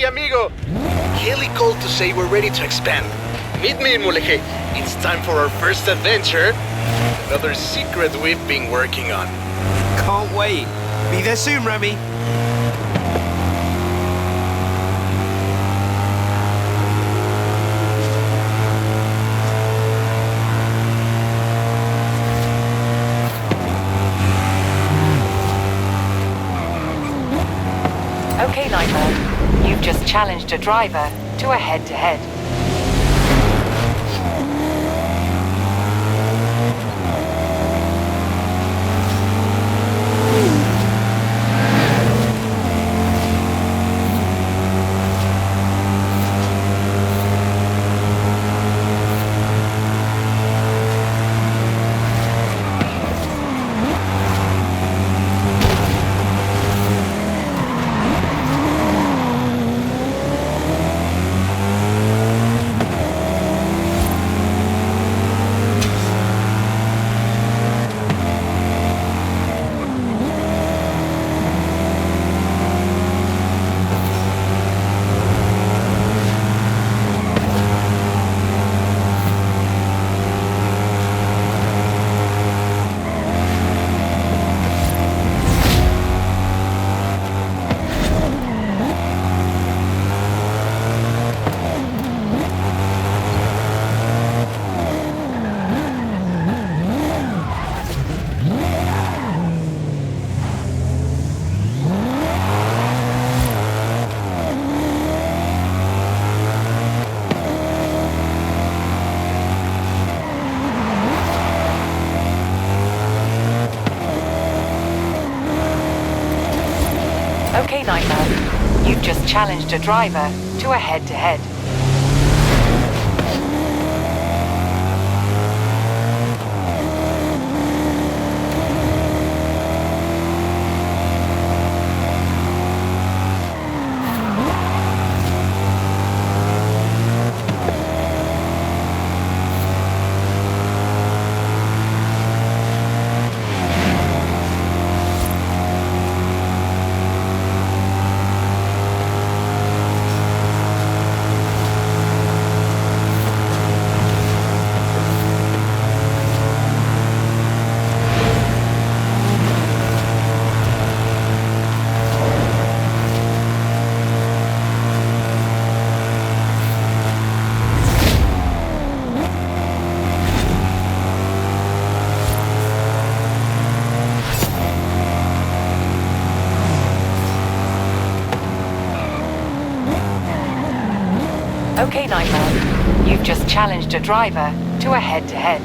Hey, amigo! Kelly called to say we're ready to expand. Meet me in Mulegé. It's time for our first adventure. Another secret we've been working on. Can't wait. Be there soon, Remy. Okay, Nightmare. You've just challenged a driver to a head-to-head. Okay, Nightmare. You've just challenged a driver to a head-to-head. Okay, Nightmare. You've just challenged a driver to a head-to-head.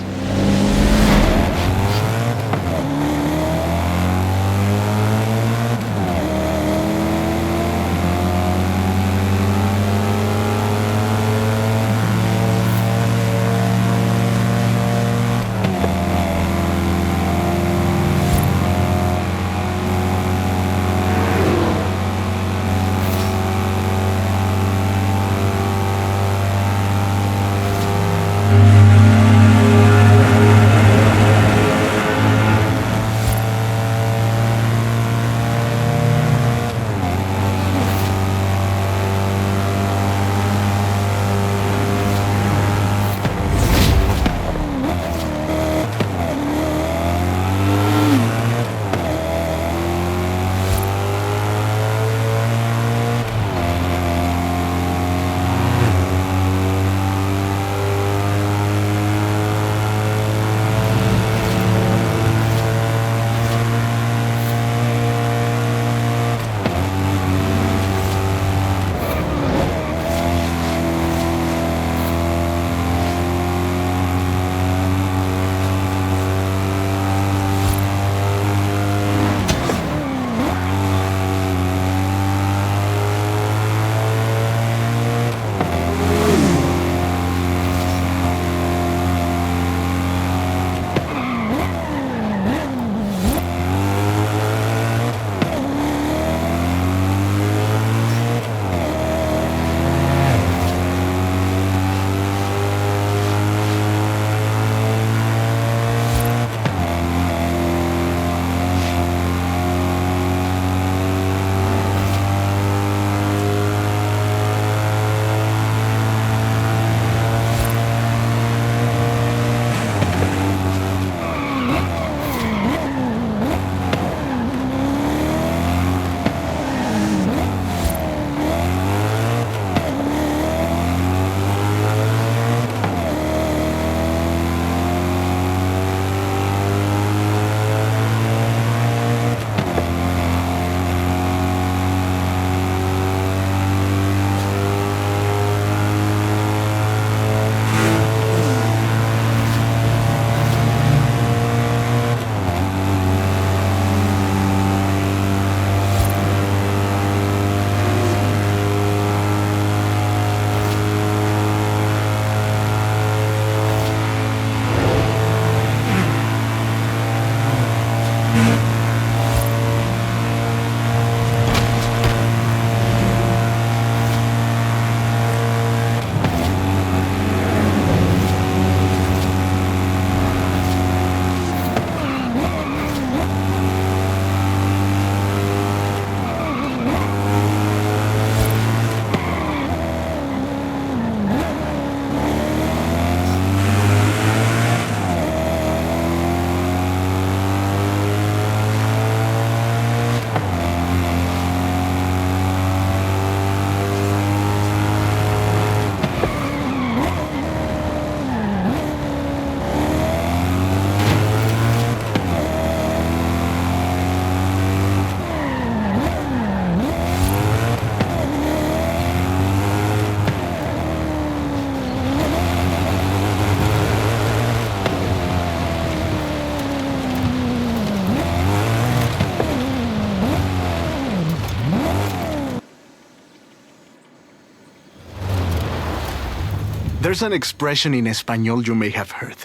There's an expression in Espanol you may have heard.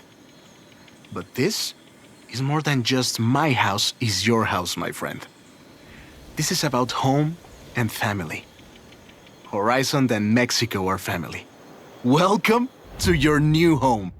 But this is more than just my house is your house, my friend. This is about home and family. Horizon and Mexico are family. Welcome to your new home.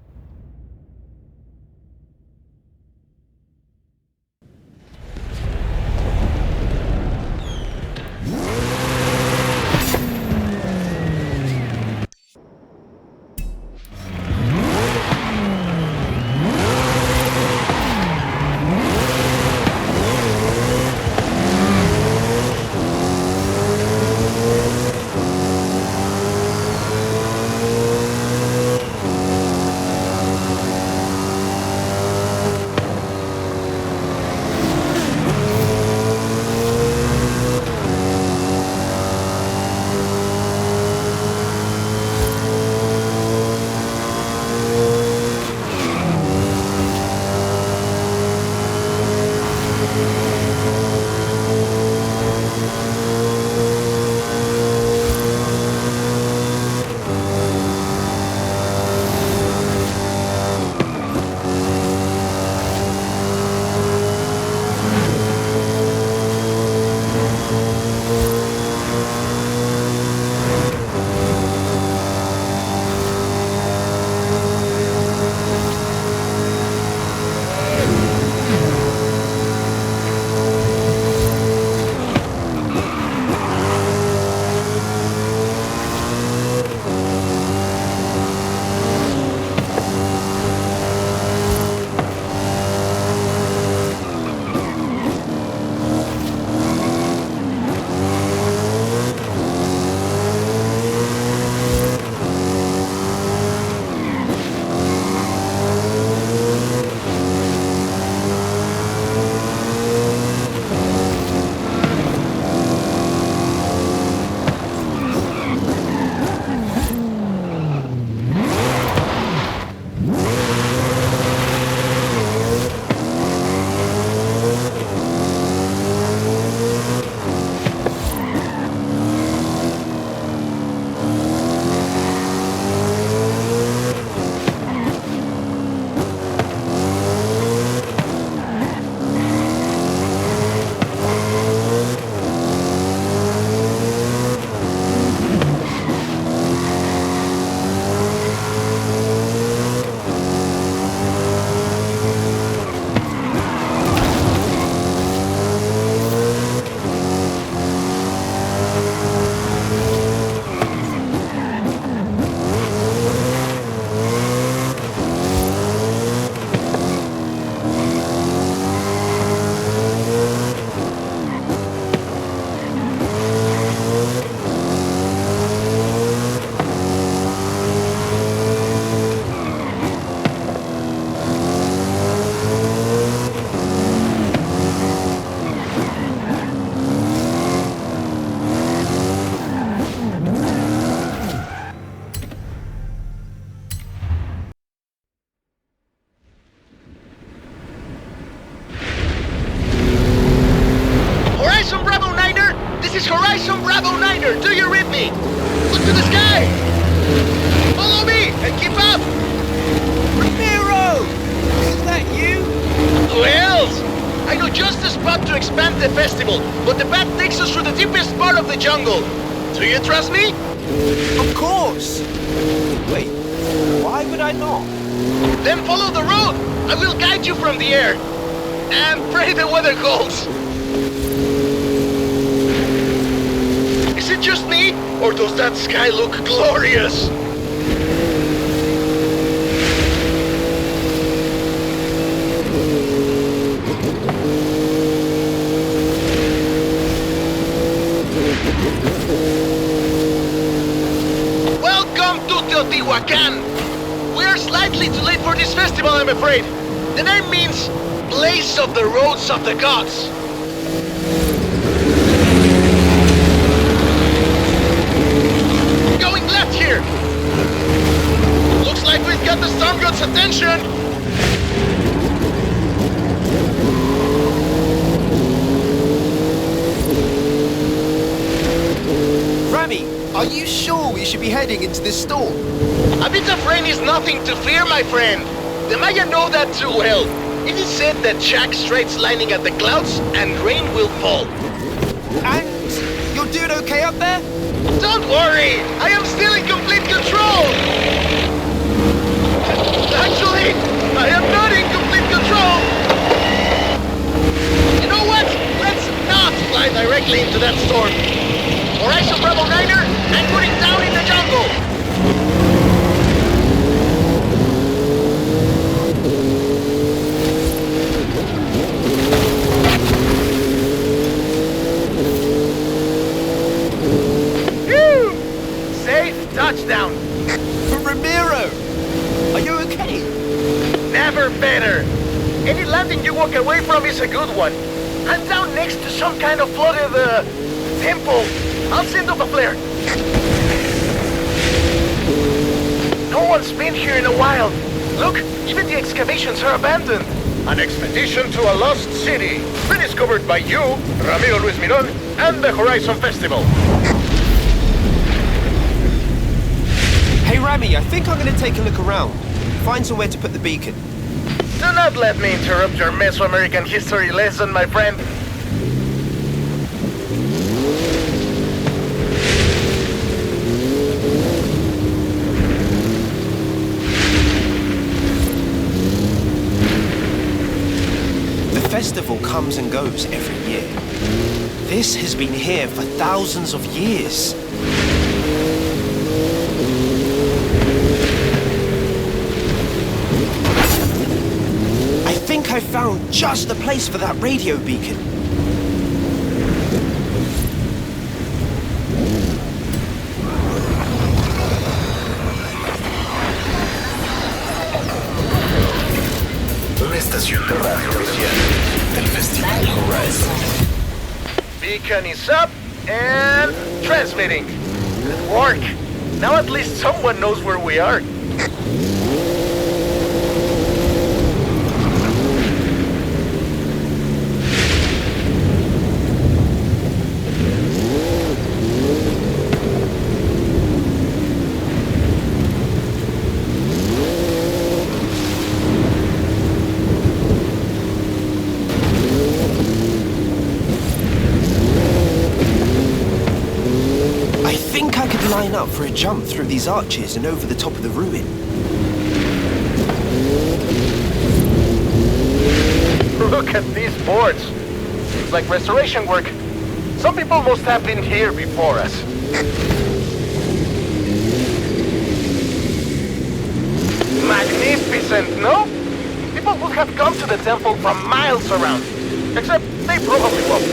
But the path takes us through the deepest part of the jungle. Do you trust me? Of course! Wait, why would I not? Then follow the road. I will guide you from the air. And pray the weather holds. Is it just me, or does that sky look glorious? Welcome to Teotihuacan! We're slightly too late for this festival, I'm afraid. The name means Place of the Roads of the Gods. Going left here! Looks like we've got the Storm God's attention! Rami, are you sure we should be be heading into this storm? A bit of rain is nothing to fear, my friend. The Maya know that too well. It is said that Jack straight's lining at the clouds and rain will fall. And you're doing okay up there? Don't worry, I am still in complete control. Actually, I am not in complete control. You know what? Let's not fly directly into that storm. Horizon Bravo 9er, anchoring down in the jungle. Touchdown! Ramiro! Are you okay? Never better! Any landing you walk away from is a good one. I'm down next to some kind of flooded, temple. I'll send up a flare. No one's been here in a while. Look, even the excavations are abandoned. An expedition to a lost city. Rediscovered by you, Ramiro Luis Miron, and the Horizon Festival. Hey Rami, I think I'm gonna take a look around. Find somewhere to put the beacon. Do not let me interrupt your Mesoamerican history lesson, my friend. The festival comes and goes every year. This has been here for thousands of years. I found just the place for that radio beacon. Una estación de radio oficial del Festival Horizon. Beacon is up and transmitting. Good work. Now at least someone knows where we are. Line up for a jump through these arches and over the top of the ruin. Look at these boards. It's like restoration work. Some people must have been here before us. Magnificent, no? People would have come to the temple from miles around. Except they probably won't.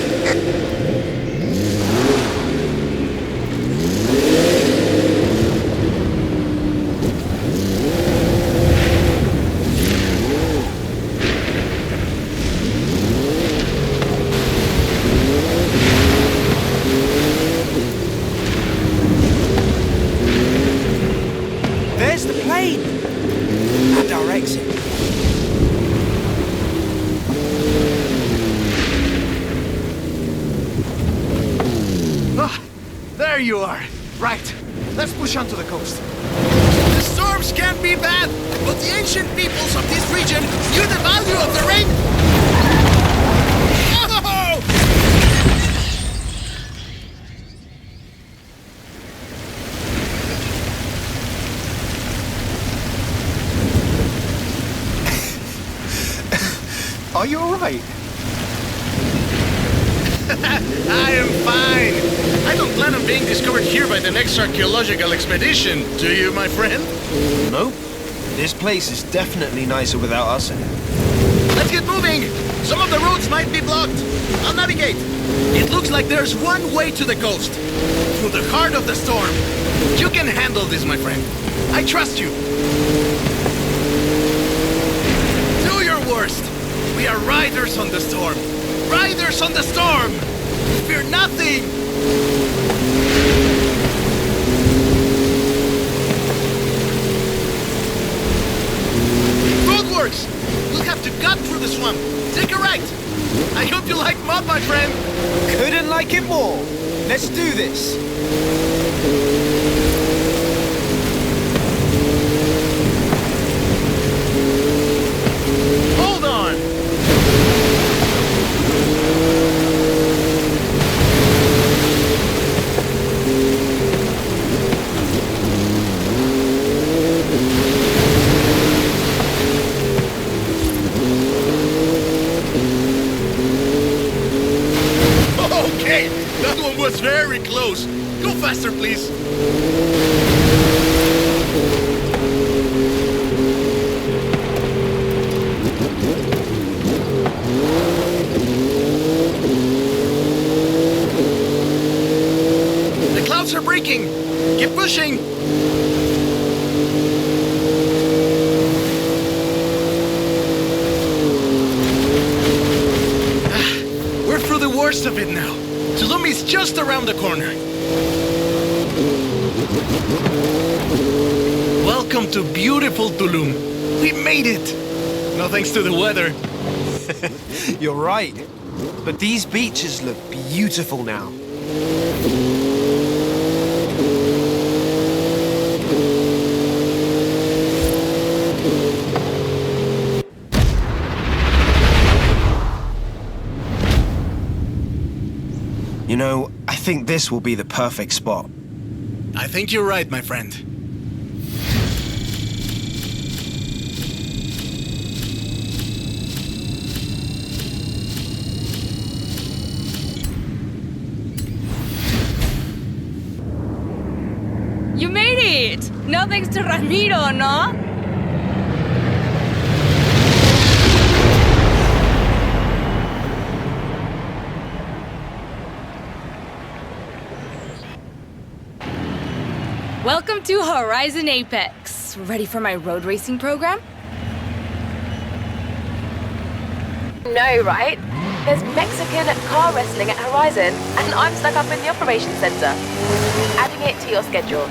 There's the plane! And our exit. Ah, there you are. Right. Let's push on to the coast. The storms can be bad, but the ancient peoples of this region knew the value of the rain. Oh! Are you alright? I am fine. I don't plan on being discovered here by the next archaeological expedition, do you, my friend? Nope. This place is definitely nicer without us in it. Let's get moving! Some of the roads might be blocked. I'll navigate. It looks like there's one way to the coast. Through the heart of the storm. You can handle this, my friend. I trust you. Do your worst. We are riders on the storm. Riders on the storm! Fear nothing! Roadworks! We'll have to cut through the swamp. Take a right. I hope you like mud, my friend. Couldn't like it more. Let's do this. Hey, that one was very close. Go faster, please. The clouds are breaking. Keep pushing. We're through the worst of it now. Tulumi's just around the corner. Welcome to beautiful Tulum. We made it. No thanks to the weather. You're right. But these beaches look beautiful now. You know, I think this will be the perfect spot. I think you're right, my friend. You made it! No thanks to Ramiro, no? Welcome to Horizon Apex. Ready for my road racing program? No, right? There's Mexican car wrestling at Horizon, and I'm stuck up in the operations center. Adding it to your schedule.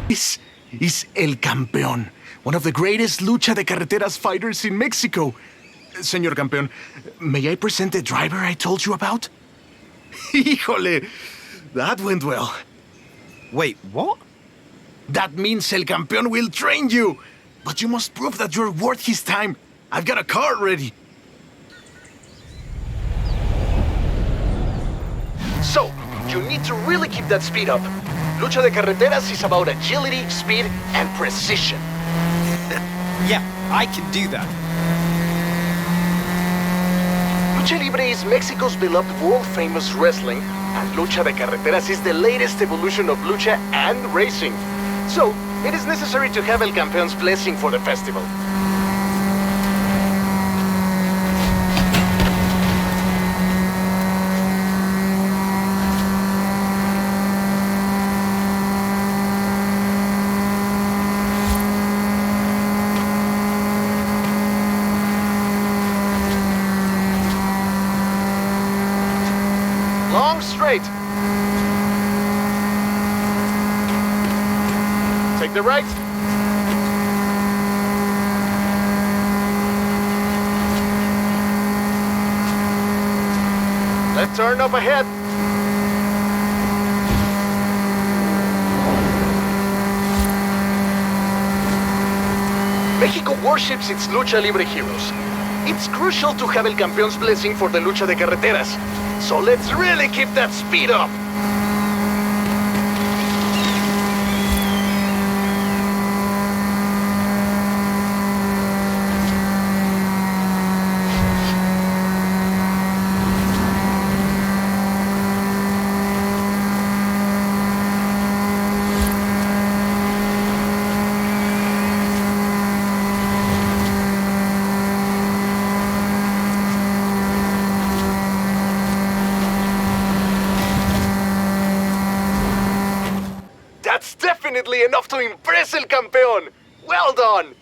This is El Campeón, one of the greatest lucha de carreteras fighters in Mexico. Señor Campeón, may I present the driver I told you about? Híjole, that went well. Wait, what? That means El Campeón will train you. But you must prove that you're worth his time. I've got a car ready. So, you need to really keep that speed up. Lucha de Carreteras is about agility, speed, and precision. Yeah, I can do that. Lucha Libre is Mexico's beloved world-famous wrestling, and Lucha de Carreteras is the latest evolution of lucha and racing. So, it is necessary to have El Campeón's blessing for the festival. Long straight. Take the right. Let's turn up ahead. Mexico worships its lucha libre heroes. It's crucial to have El Campeon's blessing for the lucha de carreteras. So let's really keep that speed up. That's definitely enough to impress El Campeón! Well done!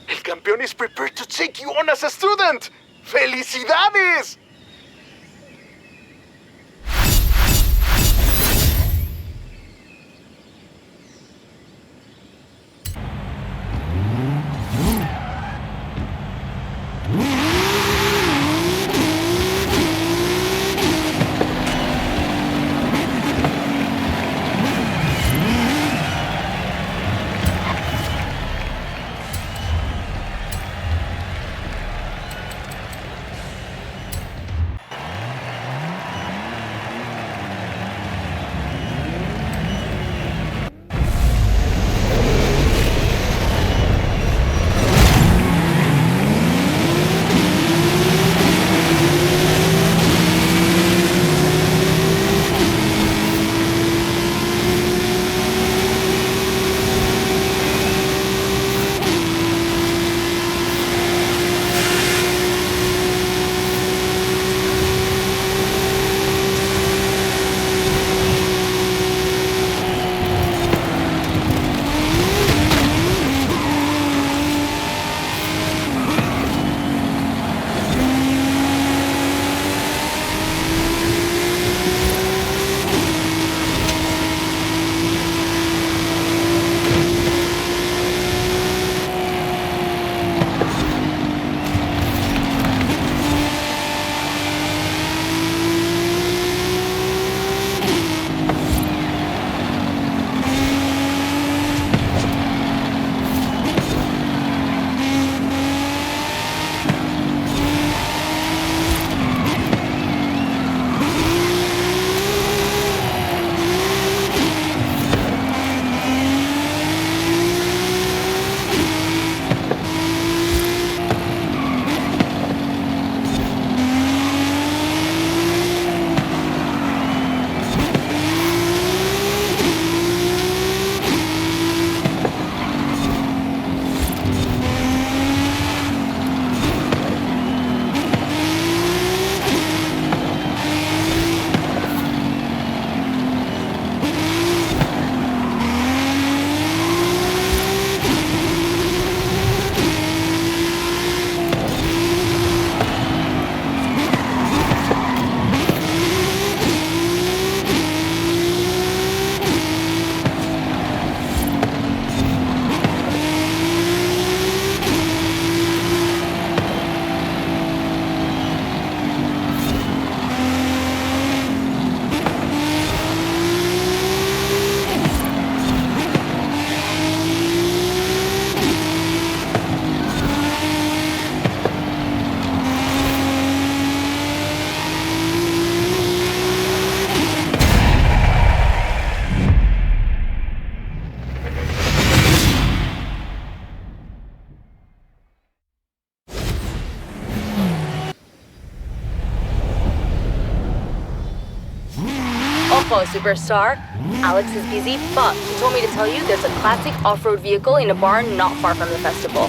El Campeón is prepared to take you on as a student! ¡Felicidades! Ojo, superstar. Alex is busy, but he told me to tell you there's a classic off-road vehicle in a barn not far from the festival.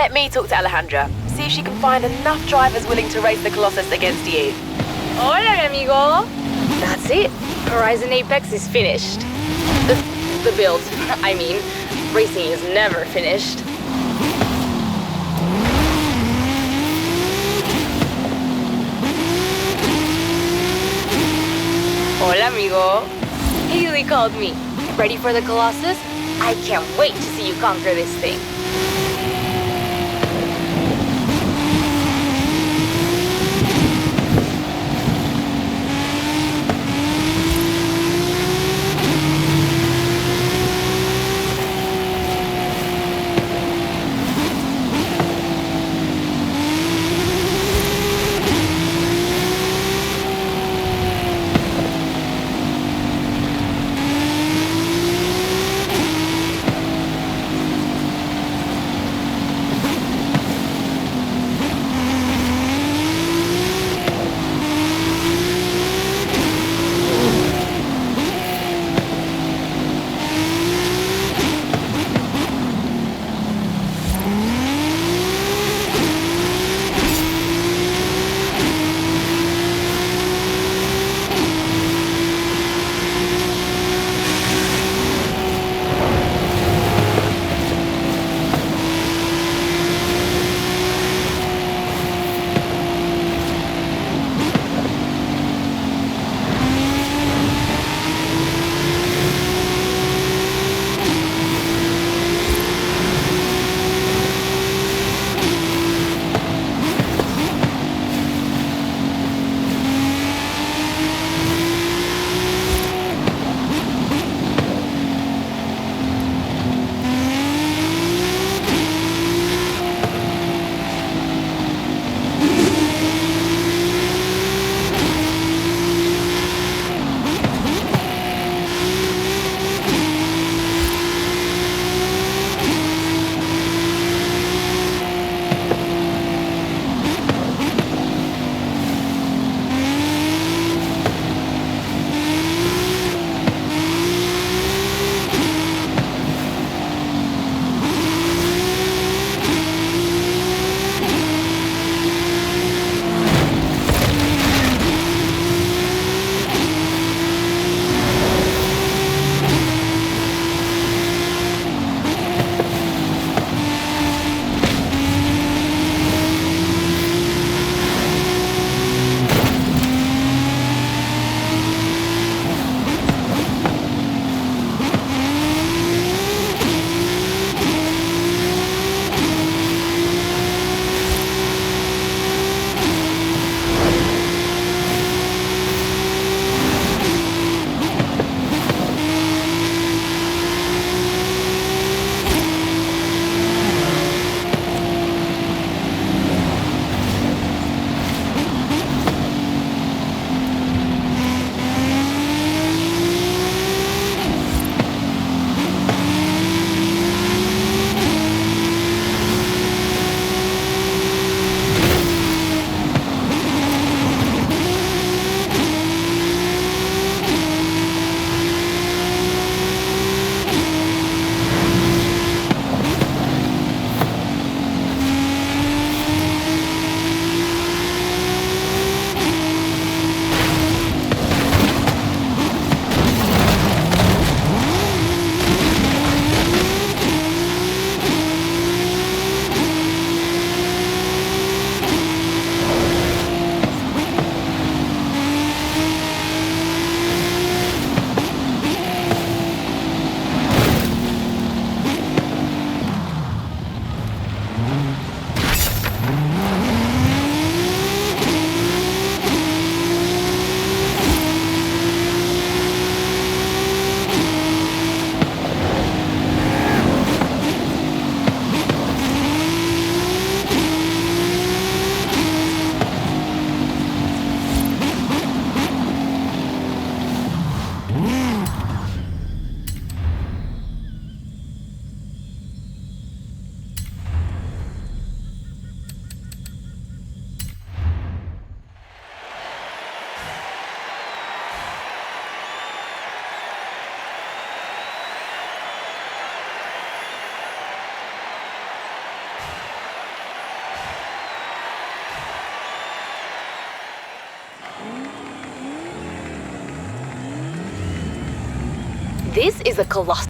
Let me talk to Alejandra. See if she can find enough drivers willing to race the Colossus against you. Hola, mi amigo. That's it. Horizon Apex is finished. The build. I mean, racing is never finished. Hola, amigo. Haley called me. Ready for the Colossus? I can't wait to see you conquer this thing. This is a colossal